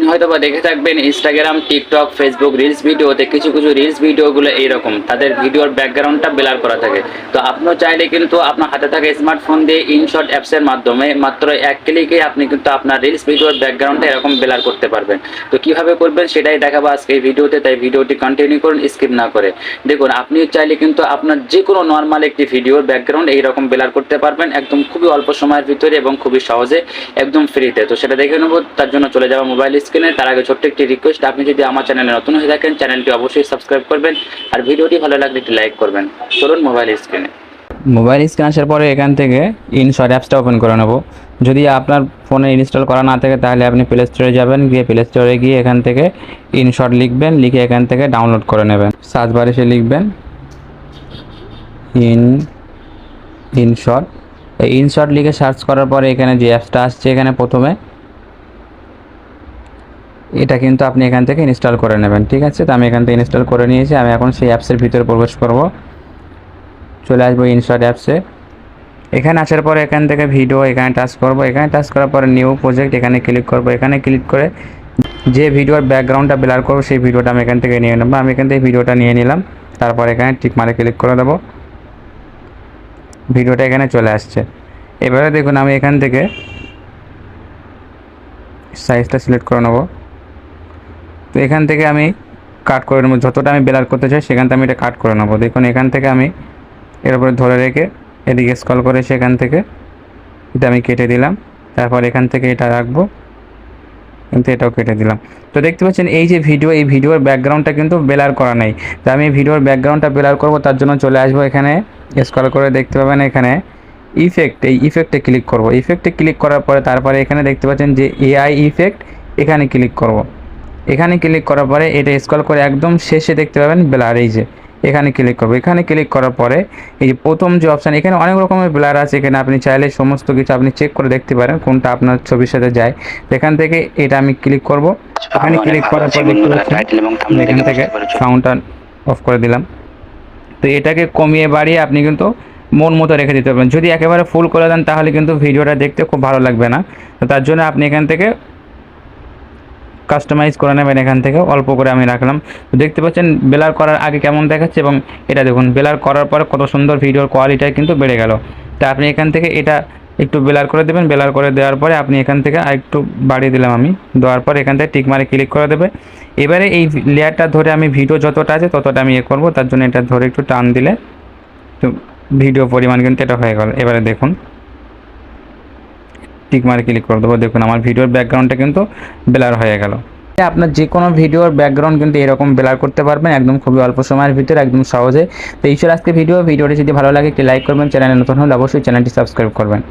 হয়তোবা দেখে থাকবেন ইনস্টাগ্রাম, টিকটক, ফেসবুক রিলস ভিডিওতে কিছু রিলস ভিডিওগুলো এইরকম তাদের ভিডিওর ব্যাকগ্রাউন্ডটা ব্লার করা থাকে। তো আপনিও চাইলে কিন্তু আপনার হাতে থাকা স্মার্টফোন দিয়ে ইনশট অ্যাপসের মাধ্যমে মাত্র এক ক্লিকে আপনি কিন্তু আপনার রিলস ভিডিওর ব্যাকগ্রাউন্ডটা এরকম ব্লার করতে পারবেন। তো কিভাবে করবেন সেটাই দেখাবো আজকে এই ভিডিওতে, তাই ভিডিওটি কন্টিনিউ করুন স্কিপ না করে। দেখুন আপনিও চাইলে কিন্তু আপনার যে কোনো নর্মাল একটি ভিডিওর ব্যাকগ্রাউন্ড এইরকম ব্লার করতে পারবেন একদম খুবই অল্প সময়ের ভিতরে এবং খুবই সহজে একদম ফ্রিতে। তো সেটা দেখে নেব, তার জন্য চলে যাবো মোবাইল স্ক্রিনে। তার আগে ছোট্ট একটি রিকোয়েস্ট, আপনি যদি আমার চ্যানেলে নতুন হয়ে থাকেন চ্যানেলটি অবশ্যই সাবস্ক্রাইব করবেন আর ভিডিওটি ভালো লাগলে একটি লাইক করবেন। চলুন মোবাইল স্ক্রিনে। মোবাইল স্ক্রিন আসার পরে এখান থেকে ইনশট অ্যাপসটা ওপেন করে নেব। যদি আপনার ফোনে ইনস্টল করা না থাকে তাহলে আপনি প্লে স্টোরে যাবেন, গিয়ে প্লে স্টোরে গিয়ে এখান থেকে ইনশট লিখবেন, লিখে এখান থেকে ডাউনলোড করে নেবেন। সার্চ বারে এসে লিখবেন ইনশট। এই ইনশট লিখে সার্চ করার পরে এখানে যে অ্যাপসটা আসছে এখানে প্রথমে এটা কিন্তু আপনি এখান থেকে ইনস্টল করে নেবেন, ঠিক আছে। তো আমি এখান থেকে ইনস্টল করে নিয়েছি। আমি এখন সেই অ্যাপসের ভিতরে প্রবেশ করব, চলে আসবো ইনশট অ্যাপসে। এখানে আসার পরে এখান থেকে ভিডিও এখানে টাচ করব, এখানে টাচ করার পরে নিউ প্রজেক্ট এখানে ক্লিক করব। এখানে ক্লিক করে যে ভিডিওর ব্যাকগ্রাউন্ডটা ব্লার করবো সেই ভিডিওটা আমি এখান থেকে নিয়ে নেব। আমি এখান থেকে ভিডিওটা নিয়ে নিলাম, তারপর এখানে টিক মারে ক্লিক করে দেবো। ভিডিওটা এখানে চলে আসছে। এবারে দেখুন আমি এখান থেকে সাইজটা সিলেক্ট করে নেব। তো এখান থেকে আমি কাট করে নেব, যতটা আমি ব্লার করতে চাই সেখান থেকে আমি এটা কাট করে নেব। দেখুন এখান থেকে আমি এর উপরে ধরে রেখে এদিকে স্ক্রল করে সেখান থেকে এটা আমি কেটে দিলাম। তারপর এখান থেকে এটা রাখবো, কিন্তু এটাও কেটে দিলাম। তো দেখতে পাচ্ছেন এই যে ভিডিও, এই ভিডিওর ব্যাকগ্রাউন্ডটা কিন্তু ব্লার করা নাই। তো আমি ভিডিওর ব্যাকগ্রাউন্ডটা ব্লার করব, তার জন্য চলে আসবো এখানে স্ক্রল করে দেখতে পাবেন এখানে ইফেক্ট, এই ইফেক্টে ক্লিক করব। ইফেক্টে ক্লিক করার পরে তারপরে এখানে দেখতে পাচ্ছেন যে এআই ইফেক্ট, এখানে ক্লিক করব। এখানে ক্লিক করার পরে এটা স্ক্রল করে একদম শেষে দেখতে পাবেন ব্লার, এই যে এখানে ক্লিক করবো। এখানে ক্লিক করার পরে এই যে প্রথম যে অপশান, এখানে অনেক রকমের ব্লার আছে। এখানে আপনি চাইলে সমস্ত কিছু আপনি চেক করে দেখতে পারেন কোনটা আপনার ছবির সাথে যায়। এখান থেকে এটা আমি ক্লিক করব। এখানে ক্লিক করার পর দেখতে পাচ্ছেন এখান থেকে সাউন্ডটা অফ করে দিলাম। তো এটাকে কমিয়ে বাড়িয়ে আপনি কিন্তু মন মতো রেখে দিতে পারবেন। যদি একেবারে ফুল করে দেন তাহলে কিন্তু ভিডিওটা দেখতে খুব ভালো লাগবে না। তো তার জন্য আপনি এখান থেকে কাস্টমাইজ করে নেবেন। এখান থেকে অল্প করে আমি রাখলাম। তো দেখতে পাচ্ছেন ব্লার করার আগে কেমন দেখাচ্ছে এবং এটা দেখুন ব্লার করার পরে কত সুন্দর ভিডিওর কোয়ালিটি কিন্তু বেড়ে গেল। তো আপনি এখান থেকে এটা একটু ব্লার করে দেবেন। ব্লার করে দেওয়ার পরে আপনি এখান থেকে আরেকটু বাড়িয়ে দিলাম আমি, দেওয়ার পরে এখান থেকে টিক মারে ক্লিক করে দেবে। এবারে এই লেয়ারটা ধরে আমি ভিডিও যতটা আছে ততটা আমি করব, তার জন্য এটা ধরে একটু টান দিলে তো ভিডিও পরিমাণ কিন্তু এটা হয়ে গেল। এবারে দেখুন টিক মারে ক্লিক করে দেবো, দেখুন আমার ভিডিওর ব্যাকগ্রাউন্ডটা কিন্তু ব্লার হয়ে গেল। আপনার যে কোনো ভিডিওর ব্যাকগ্রাউন্ড কিন্তু এরকম ব্লার করতে পারবেন একদম খুবই অল্প সময়ের ভিতরে একদম সহজে। তো এই ছিল আজকে ভিডিওটি যদি ভালো লাগে একটি লাইক করবেন, চ্যানেলে নতুন হলে অবশ্যই চ্যানেলটি সাবস্ক্রাইব করবেন।